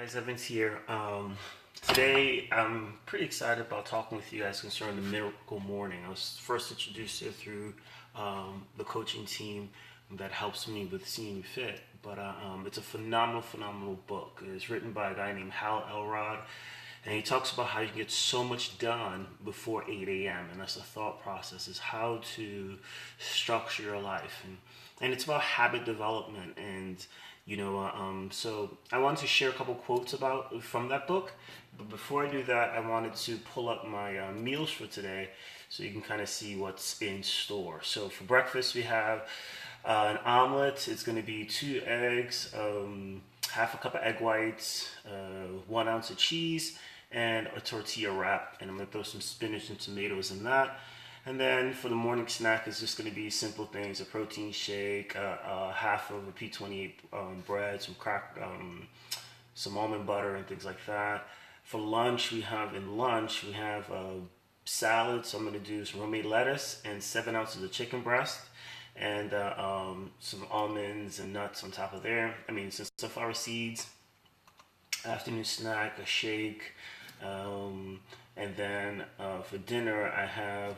Guys, Evans here. Today, I'm pretty excited about talking with you guys concerning the Miracle Morning. I was first introduced to it through the coaching team that helps me with seeing you fit. But it's a phenomenal book. It's written by a guy named Hal Elrod, and he talks about how you can get so much done before 8 a.m. And that's the thought process, is how to structure your life. And it's about habit development. And so I wanted to share a couple quotes from that book. But before I do that, I wanted to pull up my meals for today so you can kind of see what's in store. So for breakfast, we have an omelet. It's going to be 2 eggs, half a cup of egg whites, 1 ounce of cheese, and a tortilla wrap. And I'm going to throw some spinach and tomatoes in that. And then for the morning snack, it's just going to be simple things: a protein shake, half of a P28 bread, some almond butter, and things like that. For lunch, we have salad. So I'm going to do some romaine lettuce and 7 ounces of chicken breast, and some almonds and nuts on top of there. Some sunflower seeds. Afternoon snack, a shake. And then for dinner, I have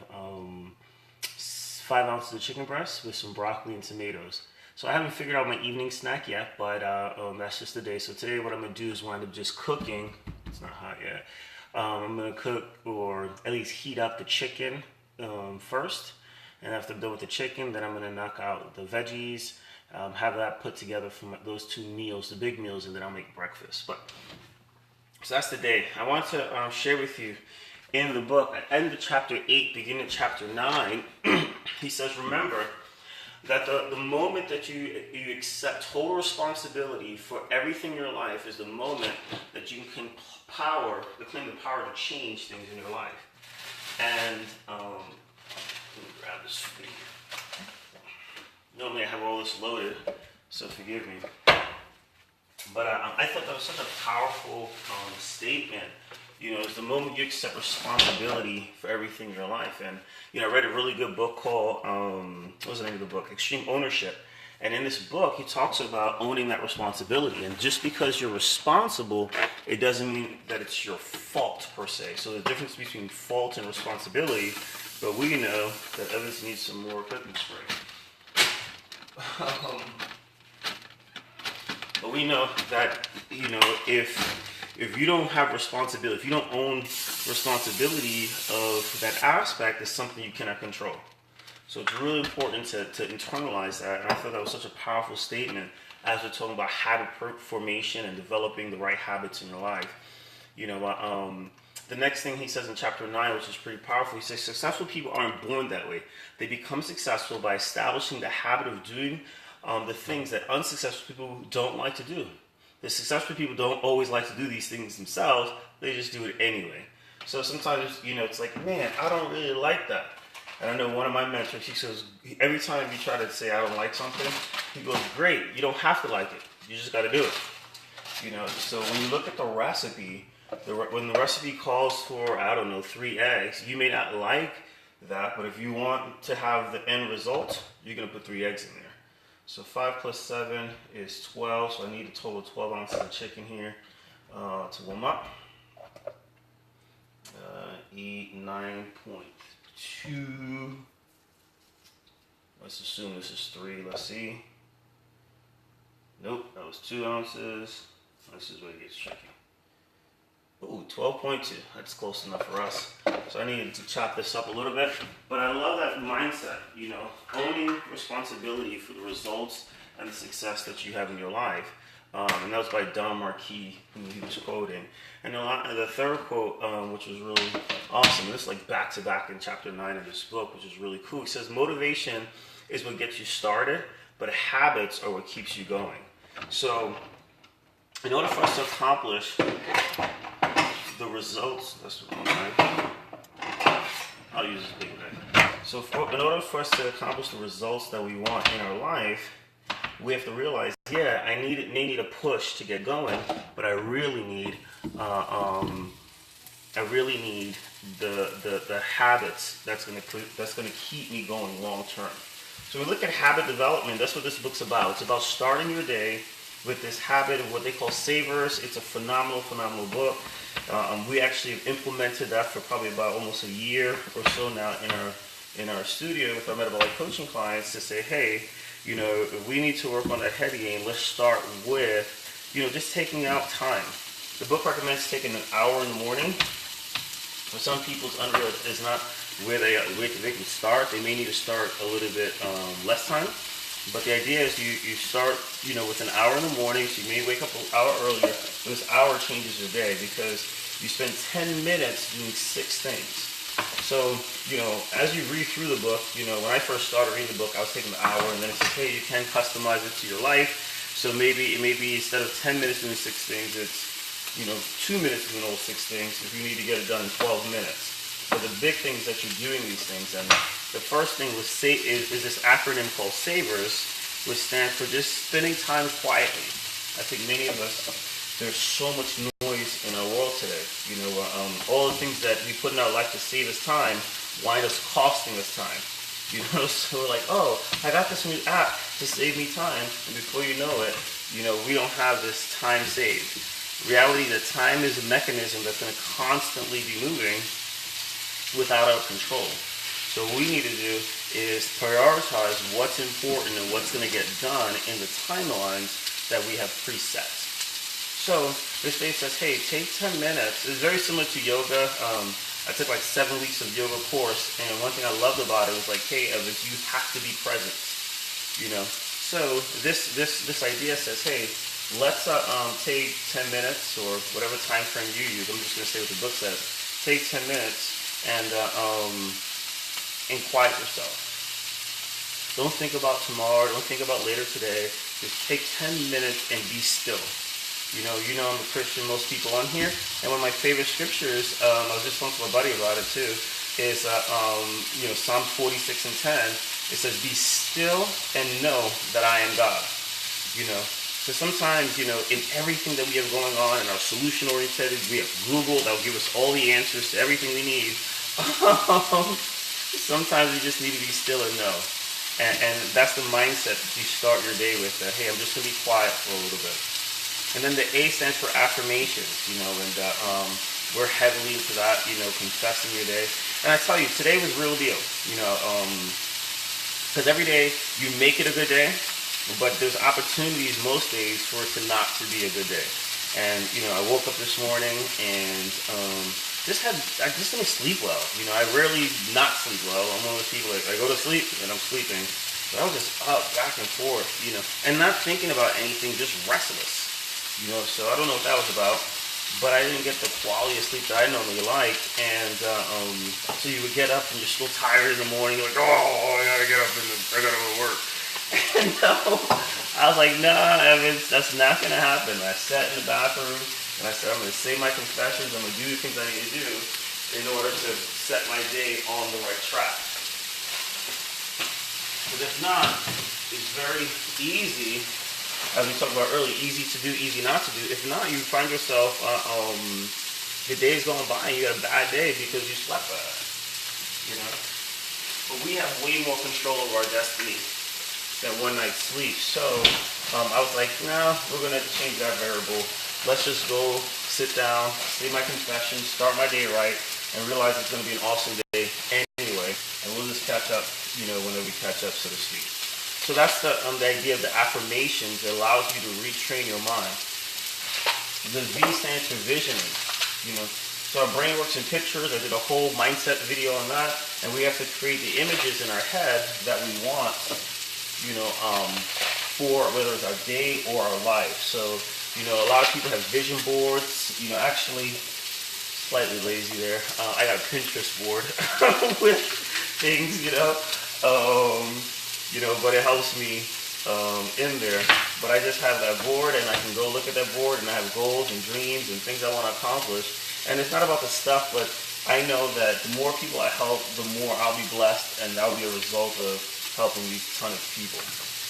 5 ounces of chicken breast with some broccoli and tomatoes. So I haven't figured out my evening snack yet, but that's just the day. So today what I'm going to do is wind up just cooking. It's not hot yet. I'm going to cook, or at least heat up, the chicken first. And after I'm done with the chicken, then I'm going to knock out the veggies, have that put together for those 2 meals, the big meals, and then I'll make breakfast. So that's the day. I want to share with you in the book, at the end of chapter 8, beginning of chapter 9, he says, remember that the moment that you accept total responsibility for everything in your life is the moment that you can claim the power to change things in your life. And let me grab this for you. Normally I have all this loaded, so forgive me. But I thought that was such a powerful statement. It's the moment you accept responsibility for everything in your life. And, I read a really good book called, what was the name of the book? Extreme Ownership. And in this book, he talks about owning that responsibility. And just because you're responsible, it doesn't mean that it's your fault, per se. So the difference between fault and responsibility, but we know that Evans needs some more cooking spray. But we know that, if you don't have responsibility, if you don't own responsibility of that aspect, it's something you cannot control. So it's really important to internalize that. And I thought that was such a powerful statement as we're talking about habit formation and developing the right habits in your life. The next thing he says in chapter 9, which is pretty powerful, he says successful people aren't born that way. They become successful by establishing the habit of doing the things that unsuccessful people don't like to do. The successful people don't always like to do these things themselves. They just do it anyway. So sometimes, it's like, man, I don't really like that. And I know one of my mentors, he says, every time you try to say I don't like something, he goes, great, you don't have to like it. You just got to do it. So when you look at the recipe, when the recipe calls for, 3 eggs, you may not like that, but if you want to have the end result, you're going to put 3 eggs in there. So 5 plus 7 is 12, so I need a total of 12 ounces of chicken here to warm up. Eat 9.2. Let's assume this is 3. Let's see. Nope, that was 2 ounces. This is where it gets tricky. Ooh, 12.2. That's close enough for us. So I needed to chop this up a little bit. But I love that mindset, owning responsibility for the results and the success that you have in your life. And that was by Don Marquis, who he was quoting. And the third quote, which was really awesome, this is like back to back in chapter 9 of this book, which is really cool. He says, motivation is what gets you started, but habits are what keeps you going. So in order for us to accomplish the results, I'll use this big bag. So in order for us to accomplish the results that we want in our life, we have to realize, I need a push to get going, but I really need the habits that's going to keep me going long term. So we look at habit development. That's what this book's about. It's about starting your day with this habit of what they call savers. It's a phenomenal book. We actually have implemented that for probably about almost a year or so now in our studio with our metabolic coaching clients to say, hey, if we need to work on that head game, let's start with, just taking out time. The book recommends taking an hour in the morning. For some people, it's is not where they can start. They may need to start a little bit less time. But the idea is you start, with an hour in the morning, so you may wake up an hour earlier. This hour changes your day because you spend 10 minutes doing 6 things. So, as you read through the book, when I first started reading the book, I was taking an hour, and then it says, hey, you can customize it to your life. So maybe instead of 10 minutes doing 6 things, it's, 2 minutes doing all 6 things if you need to get it done in 12 minutes. So the big thing is that you're doing these things. And the first thing is this acronym called SAVERS, which stands for just spending time quietly. I think many of us, there's so much noise in our world today. All the things that we put in our life to save us time wind up costing us time. So we're like, oh, I got this new app to save me time. And before you know it, we don't have this time saved. Reality, that time is a mechanism that's going to constantly be moving without our control. So what we need to do is prioritize what's important and what's going to get done in the timelines that we have preset. So this day says, hey, take 10 minutes. It's very similar to yoga. I took like 7 weeks of yoga course, and one thing I loved about it was like, hey, Evans, you have to be present. So this idea says, hey, let's take 10 minutes or whatever time frame you use. I'm just going to say what the book says. Take 10 minutes and quiet yourself. Don't think about tomorrow. Don't think about later today. Just take 10 minutes and be still. I'm a Christian, most people on here. And one of my favorite scriptures, I was just talking to my buddy about it too, is Psalm 46 and 10. It says, be still and know that I am God. So sometimes, in everything that we have going on in our solution-oriented, we have Google that will give us all the answers to everything we need. Sometimes we just need to be still and know. And that's the mindset that you start your day with, that, hey, I'm just going to be quiet for a little bit. And then the A stands for affirmations, and we're heavily into that, confessing your day. And I tell you, today was real deal, because every day you make it a good day, but there's opportunities most days for it to not to be a good day. And, I woke up this morning and I just didn't sleep well. I rarely not sleep well. I'm one of those people, like, I go to sleep and I'm sleeping. But I was just up, back and forth, and not thinking about anything, just restless. So I don't know what that was about, but I didn't get the quality of sleep that I normally like, and so you would get up and you're still tired in the morning, you're like, oh, I gotta get up and I gotta go to work. And I was like, nah, Evans, that's not gonna happen. I sat in the bathroom and I said, I'm gonna say my confessions, I'm gonna do the things I need to do in order to set my day on the right track. Because if not, it's very easy. As we talked about earlier, easy to do, easy not to do. If not, you find yourself, the day's going by and you got a bad day because you slept bad, But we have way more control over our destiny than one night's sleep. So I was like, no, we're going to change that variable. Let's just go sit down, say my confession, start my day right, and realize it's going to be an awesome day anyway. And we'll just catch up, whenever we catch up, so to speak. So that's the idea of the affirmations. It allows you to retrain your mind. The V stands for visioning. So our brain works in pictures. I did a whole mindset video on that, and we have to create the images in our head that we want, for whether it's our day or our life. So a lot of people have vision boards. Actually, slightly lazy there. I got a Pinterest board with things, but it helps me in there. But I just have that board, and I can go look at that board, and I have goals and dreams and things I want to accomplish. And it's not about the stuff, but I know that the more people I help, the more I'll be blessed, and that'll be a result of helping these ton of people.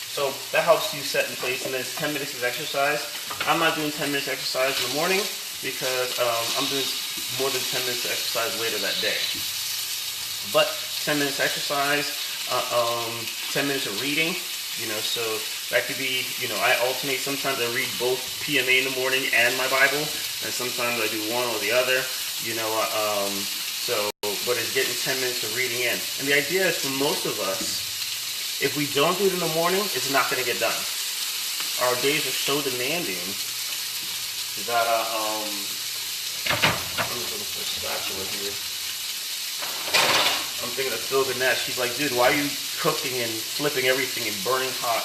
So that helps you set in place, and then it's 10 minutes of exercise. I'm not doing 10 minutes exercise in the morning because I'm doing more than 10 minutes of exercise later that day. But 10 minutes exercise, 10 minutes of reading, so That could be, I alternate. Sometimes I read both PMA in the morning and my Bible, and sometimes I do one or the other. But it's getting 10 minutes of reading in. And the idea is for most of us, if we don't do it in the morning, it's not going to get done. Our days are so demanding that I'm just looking for a spatula here. I'm thinking of Phil Ganesh. She's like, dude, why are you cooking and flipping everything in burning hot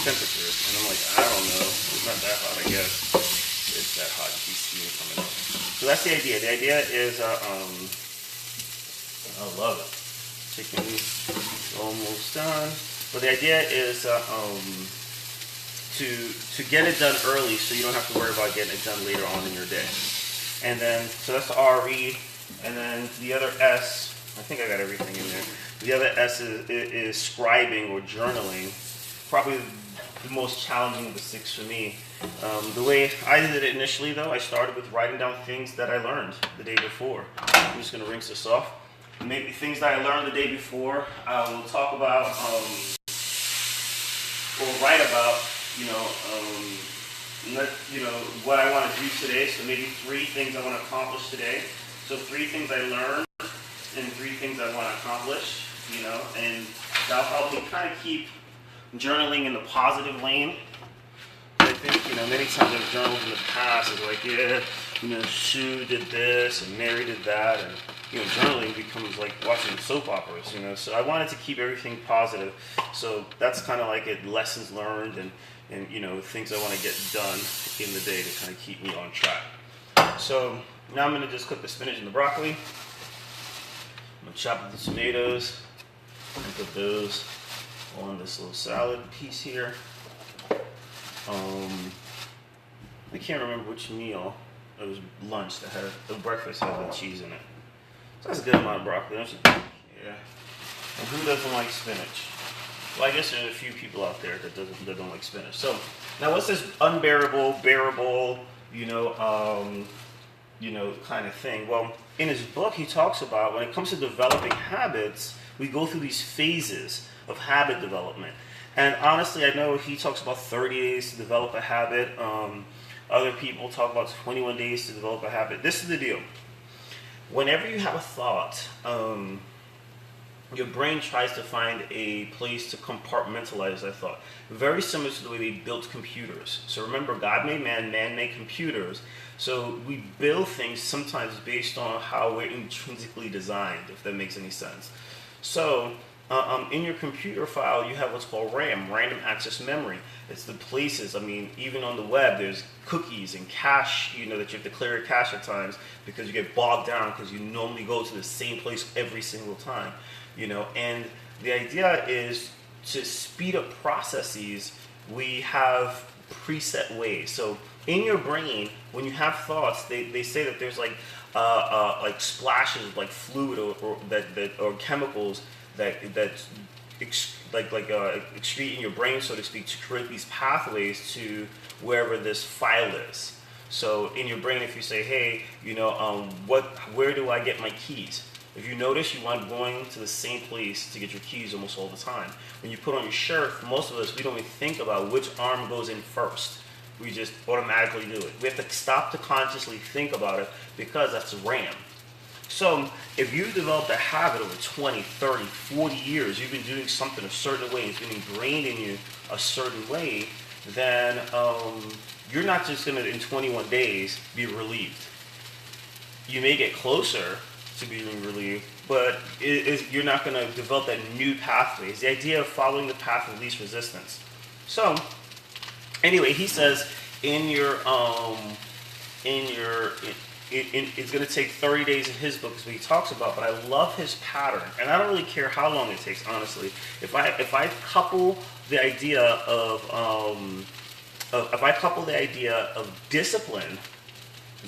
temperatures? And I'm like, I don't know. It's not that hot, I guess. It's that hot. You see steam coming up. So that's the idea. The idea is, I love it. Chicken almost done. But the idea is to get it done early so you don't have to worry about getting it done later on in your day. And then, so that's the RE. And then the other S, I think I got everything in there. The other S is scribing or journaling. Probably the most challenging of the 6 for me. The way I did it initially, though, I started with writing down things that I learned the day before. I'm just going to rinse this off. Maybe things that I learned the day before. We'll talk about, or write about, what I want to do today. So maybe 3 things I want to accomplish today. So 3 things I learned and 3 things I want to accomplish, and that'll help me kind of keep journaling in the positive lane. I think, many times I've journaled in the past, it's like, Sue did this and Mary did that, and, journaling becomes like watching soap operas, So I wanted to keep everything positive. So that's kind of like lessons learned and things I want to get done in the day to kind of keep me on track. So now I'm going to just cook the spinach and the broccoli. I'm going to chop up the tomatoes and put those on this little salad piece here. I can't remember which meal. It was lunch that had the breakfast had the cheese in it. So that's a good amount of broccoli, don't you think? Yeah. And who doesn't like spinach? Well, I guess there's a few people out there that don't like spinach. So now what's this unbearable, bearable, kind of thing? Well, in his book, he talks about when it comes to developing habits, we go through these phases of habit development. And honestly, I know he talks about 30 days to develop a habit. Other people talk about 21 days to develop a habit. This is the deal. Whenever you have a thought, your brain tries to find a place to compartmentalize that thought. Very similar to the way they built computers. So remember, God made man, man made computers. So we build things sometimes based on how we're intrinsically designed, if that makes any sense. So in your computer file, you have what's called RAM, random access memory. It's the places, even on the web, there's cookies and cache, that you have to clear your cache at times because you get bogged down because you normally go to the same place every single time, and the idea is to speed up processes. We have preset ways. So in your brain, when you have thoughts, they say that there's like splashes of like fluid or chemicals that excrete in your brain, so to speak, to create these pathways to wherever this file is. So in your brain, if you say, hey, where do I get my keys? If you notice, you wind up going to the same place to get your keys almost all the time. When you put on your shirt, for most of us, we don't even think about which arm goes in first. We just automatically do it. We have to stop to consciously think about it because that's RAM. So if you've developed a habit over 20, 30, 40 years, you've been doing something a certain way, it's been ingrained in you a certain way, then you're not just going to, in 21 days, be relieved. You may get closer to being relieved, but you're not going to develop that new pathway. It's the idea of following the path of least resistance. So anyway, he says it's going to take 30 days in his book is what he talks about, but I love his pattern, and I don't really care how long it takes, honestly. If I couple the idea of discipline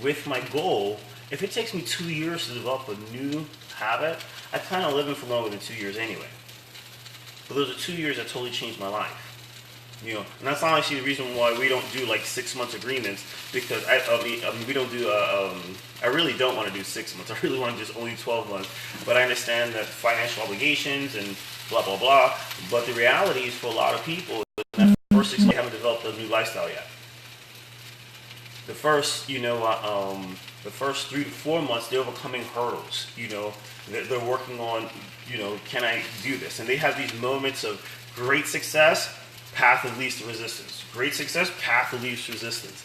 with my goal, if it takes me 2 years to develop a new habit, I plan on living for longer than 2 years anyway. But those are 2 years that totally changed my life. And that's honestly the reason why we don't do like 6 months agreements, because we don't do I really don't want to do 6 months. I really want to just only 12 months. But I understand that financial obligations and blah blah blah. But the reality is, for a lot of people, first 6 months, you haven't developed a new lifestyle yet. The first, the first 3 to 4 months, they're overcoming hurdles. They're working on, can I do this? And they have these moments of great success, path of least resistance. Great success, path of least resistance.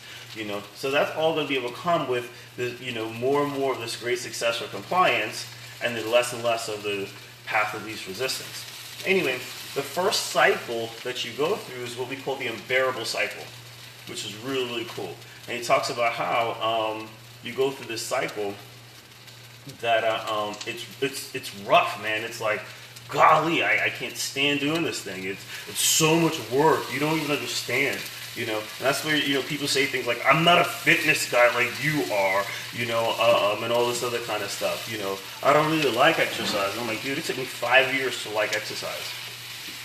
So that's all going to be overcome with the, more and more of this great success or compliance, and then less and less of the path of least resistance. Anyway, the first cycle that you go through is what we call the unbearable cycle, which is really, really cool. And he talks about how you go through this cycle that it's rough, man. It's like, golly, I can't stand doing this thing. It's so much work. You don't even understand. And that's where, people say things like, I'm not a fitness guy like you are, and all this other kind of stuff, I don't really like exercise. And I'm like, dude, it took me 5 years to like exercise.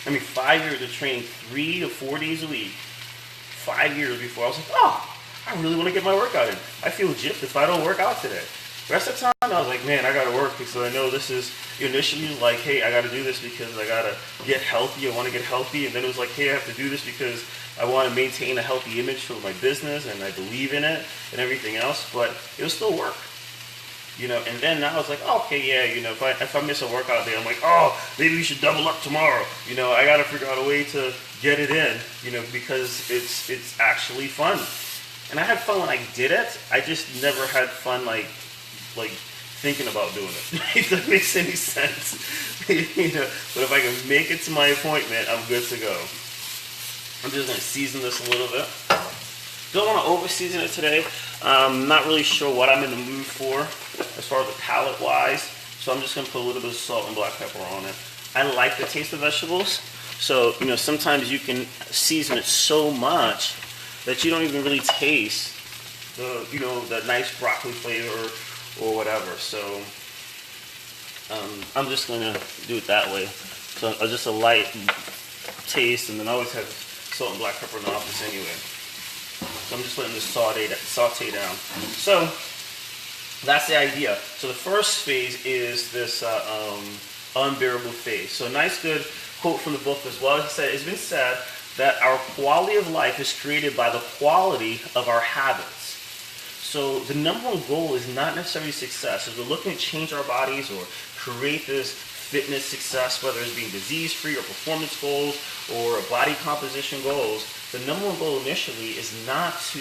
5 years of training 3 to 4 days a week, 5 years before I was like, oh, I really want to get my workout in. I feel gypped if I don't work out today. The rest of the time, I was like, man, I got to work because I know this is initially like, hey, I got to do this because I got to get healthy. I want to get healthy. And then it was like, hey, I have to do this because I want to maintain a healthy image for my business and I believe in it and everything else. But it was still work. And then now I was like, oh, okay, yeah, if I miss a workout day, I'm like, oh, maybe we should double up tomorrow. I got to figure out a way to get it in, because it's actually fun. And I had fun when I did it. I just never had fun like thinking about doing it. If that makes any sense. But if I can make it to my appointment, I'm good to go. I'm just gonna season this a little bit. Don't want to over season it today. I'm not really sure what I'm in the mood for as far as the palate wise. So I'm just gonna put a little bit of salt and black pepper on it. I like the taste of vegetables. So, sometimes you can season it so much that you don't even really taste the nice broccoli flavor or whatever. So I'm just gonna do it that way. So just a light taste, and then I always have salt and black pepper in the office anyway. So I'm just letting this saute down. So that's the idea. So the first phase is this unbearable phase. So a nice good quote from the book as well. He said, it's been said that our quality of life is created by the quality of our habits. So the number one goal is not necessarily success. If we're looking to change our bodies or create this fitness success, whether it's being disease-free or performance goals or body composition goals, the number one goal initially is not to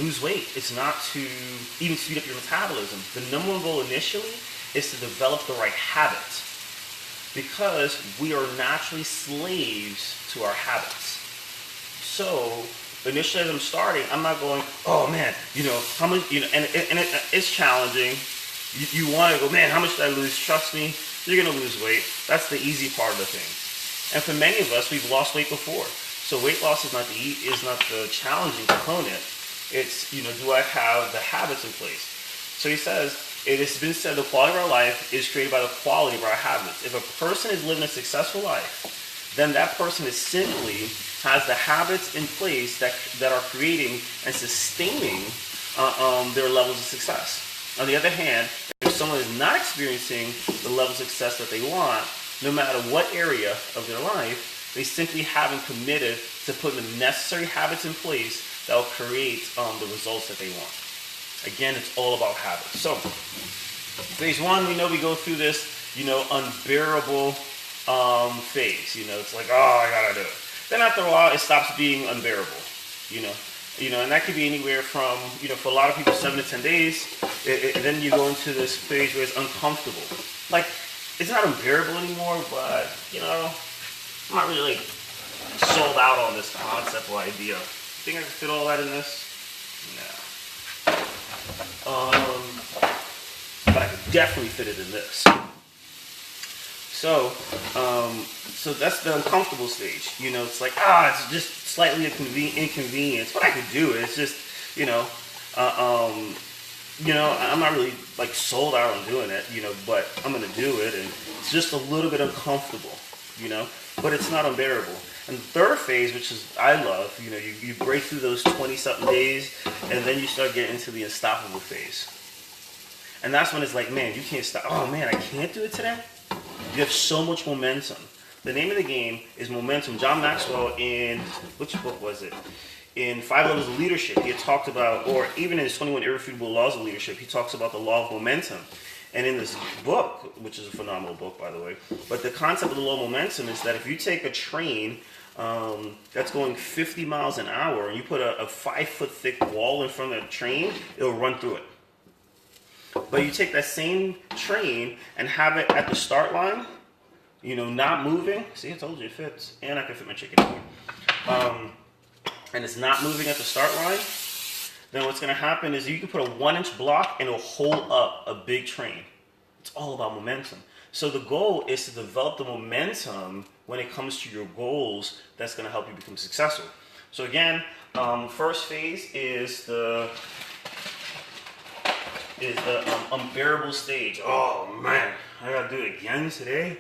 lose weight. It's not to even speed up your metabolism. The number one goal initially is to develop the right habits, because we are naturally slaves to our habits. So initially as I'm starting, I'm not going, oh man, how much, and it's challenging. You want to go, man, how much did I lose? Trust me, you're going to lose weight. That's the easy part of the thing. And for many of us, we've lost weight before. So weight loss is not the challenging component. It's, do I have the habits in place? So he says, it has been said the quality of our life is created by the quality of our habits. If a person is living a successful life, then that person is simply has the habits in place that are creating and sustaining their levels of success. On the other hand, if someone is not experiencing the level of success that they want, no matter what area of their life, they simply haven't committed to putting the necessary habits in place that will create the results that they want. Again, it's all about habits. So, phase one, we know we go through this, unbearable phase. It's like, oh, I gotta do it. Then after a while, it stops being unbearable. And that could be anywhere from, for a lot of people, 7 to 10 days. Then you go into this phase where it's uncomfortable. Like, it's not unbearable anymore, but, I'm not really sold out on this concept or idea. Think I can fit all that in this? No. But I could definitely fit it in this. So that's the uncomfortable stage. It's like, it's just slightly inconvenience. What I could do is just, I'm not really like sold out on doing it, but I'm gonna do it, and it's just a little bit uncomfortable, but it's not unbearable. And the third phase, which is I love, you break through those 20-something days, and then you start getting into the unstoppable phase. And that's when it's like, man, you can't stop. Oh man, I can't do it today. You have so much momentum. The name of the game is momentum. John Maxwell, in which book was it? In 5 Levels of Leadership, he had talked about, or even in his 21 Irrefutable Laws of Leadership, he talks about the law of momentum. And in this book, which is a phenomenal book, by the way, but the concept of the law of momentum is that if you take a train that's going 50 miles an hour and you put a 5-foot thick wall in front of the train, it'll run through it. But you take that same train and have it at the start line, not moving. See, I told you it fits. And I can fit my chicken in here. And it's not moving at the start line, then what's going to happen is you can put a 1-inch block and it'll hold up a big train. It's all about momentum. So the goal is to develop the momentum when it comes to your goals that's going to help you become successful. So again, first phase is the unbearable stage. Oh man, I got to do it again today?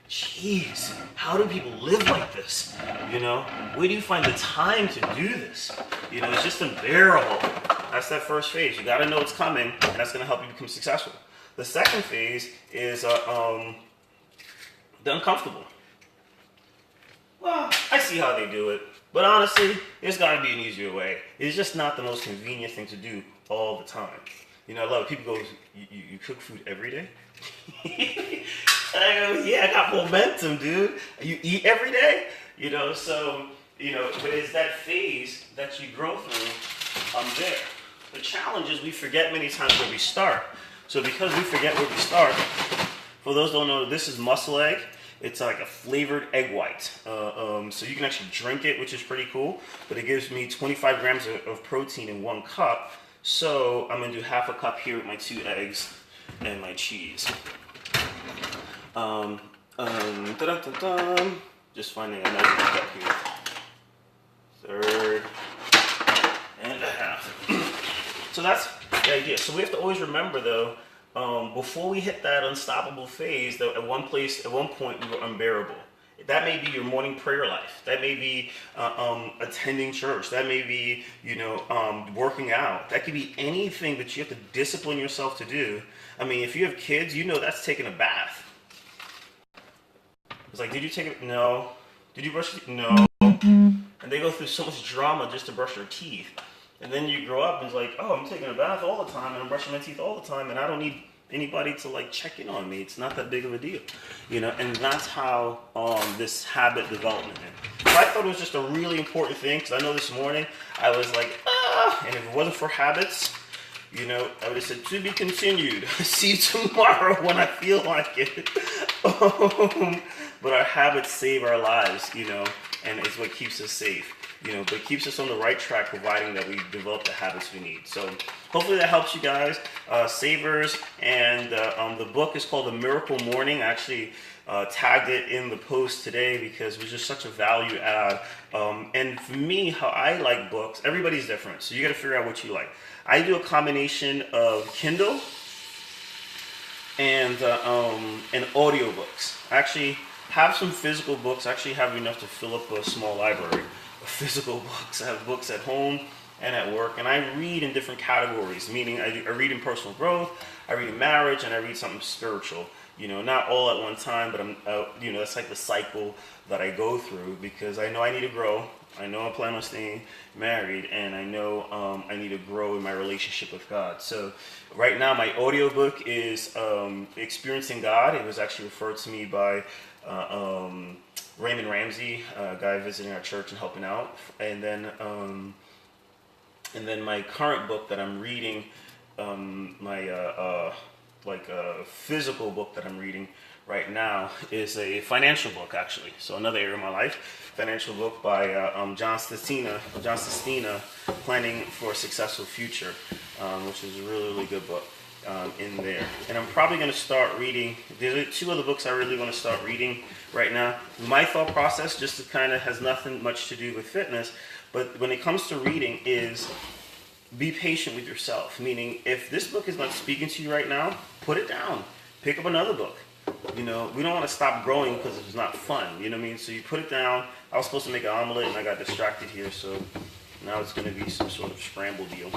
Jeez, how do people live like this? Where do you find the time to do this? It's just unbearable. That's that first phase. You got to know it's coming, and that's going to help you become successful. The second phase is the uncomfortable. Well, I see how they do it, but honestly, there's got to be an easier way. It's just not the most convenient thing to do all the time. I love it. People go, you cook food every day? I go, yeah, I got momentum, dude. You eat every day? So, but it's that phase that you grow through, there. The challenge is we forget many times where we start. So because we forget where we start, for those who don't know, this is muscle egg. It's like a flavored egg white. So you can actually drink it, which is pretty cool. But it gives me 25 grams of protein in 1 cup. So I'm going to do half a cup here with my 2 eggs and my cheese. Just finding a nice cup here. 1/3 and a half. So that's the idea. So we have to always remember, though, before we hit that unstoppable phase, that at one point we were unbearable. That may be your morning prayer life. That may be attending church. That may be, working out. That could be anything that you have to discipline yourself to do. I mean, if you have kids, that's taking a bath. It's like, did you take it? No. Did you brush your teeth? No. And they go through so much drama just to brush their teeth. And then you grow up and it's like, oh, I'm taking a bath all the time and I'm brushing my teeth all the time and I don't need anybody to check in on me. It's not that big of a deal, and that's how this habit development is. So I thought it was just a really important thing because I know this morning I was like, and if it wasn't for habits, I would have said, to be continued. See you tomorrow when I feel like it. But our habits save our lives, and it's what keeps us safe. But it keeps us on the right track, providing that we develop the habits we need. So hopefully that helps you guys, savers. And the book is called The Miracle Morning. I actually tagged it in the post today because it was just such a value add. And for me, how I like books, everybody's different. So you got to figure out what you like. I do a combination of Kindle and audiobooks. I actually have some physical books. I actually have enough to fill up a small library of physical books. I have books at home and at work, and I read in different categories, meaning I read in personal growth, I read in marriage, and I read something spiritual. Not all at one time, but that's like the cycle that I go through because I know I need to grow. I know I plan on staying married, and I know I need to grow in my relationship with God. So right now, my audiobook is Experiencing God. It was actually referred to me by Raymond Ramsey, a guy visiting our church and helping out. And then my current book that I'm reading, physical book that I'm reading right now is a financial book, actually. So another area of my life, financial book by John Sestina, Planning for a Successful Future, which is a really, really good book in there. And I'm probably going to start reading, there's 2 other books I really want to start reading right now. My thought process just kind of has nothing much to do with fitness, but when it comes to reading is be patient with yourself. Meaning, if this book is not speaking to you right now, put it down. Pick up another book. We don't want to stop growing because it's not fun. You know what I mean? So you put it down. I was supposed to make an omelet and I got distracted here, so now it's going to be some sort of scramble deal.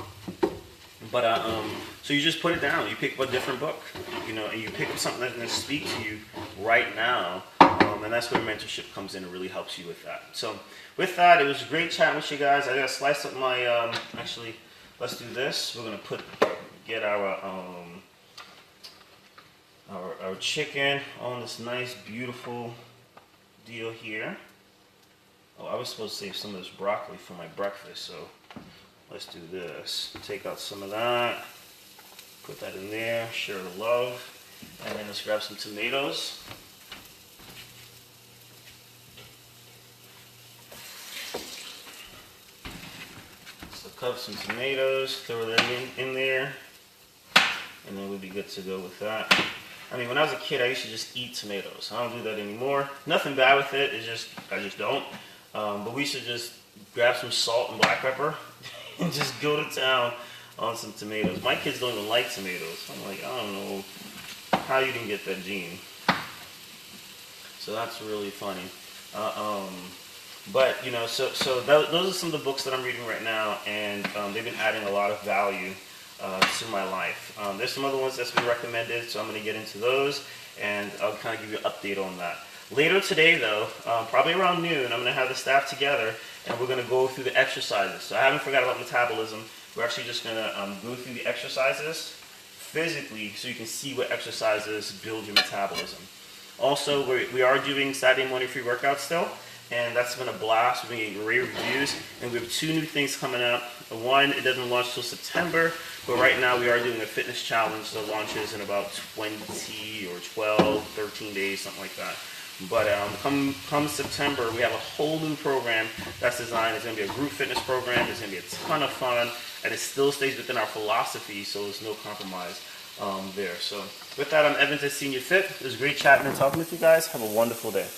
But so you just put it down. You pick up a different book, and you pick up something that's going to speak to you right now. And And that's where mentorship comes in and really helps you with that. So with that, it was great chatting with you guys. I gotta slice up my, actually, let's do this. We're gonna get our chicken on this nice, beautiful deal here. Oh, I was supposed to save some of this broccoli for my breakfast, so let's do this. Take out some of that, put that in there, share the love, and then let's grab some tomatoes. So cut up some tomatoes, throw that in there, and then we'll be good to go with that. I mean, when I was a kid, I used to just eat tomatoes. I don't do that anymore. Nothing bad with it. It's just, I just don't. But we should just grab some salt and black pepper and just go to town on some tomatoes. My kids don't even like tomatoes. I'm like, I don't know how you didn't get that gene. So that's really funny. But, you know, so those are some of the books that I'm reading right now, and they've been adding a lot of value to my life. There's some other ones that's been recommended, so I'm going to get into those, and I'll kind of give you an update on that. Later today, though, probably around noon, I'm going to have the staff together, and we're going to go through the exercises. So I haven't forgot about metabolism. We're actually just going to go through the exercises physically so you can see what exercises build your metabolism. Also, we are doing Saturday morning free workouts still, and that's been a blast. We're getting great reviews, and we have 2 new things coming up. One, it doesn't launch till September, but right now we are doing a fitness challenge that launches in about 20 or 12, 13 days, something like that. But come September, we have a whole new program that's designed. It's going to be a group fitness program. It's going to be a ton of fun, and it still stays within our philosophy, so there's no compromise there. So with that, I'm Evan at Senior Fit. It was great chatting and talking with you guys. Have a wonderful day.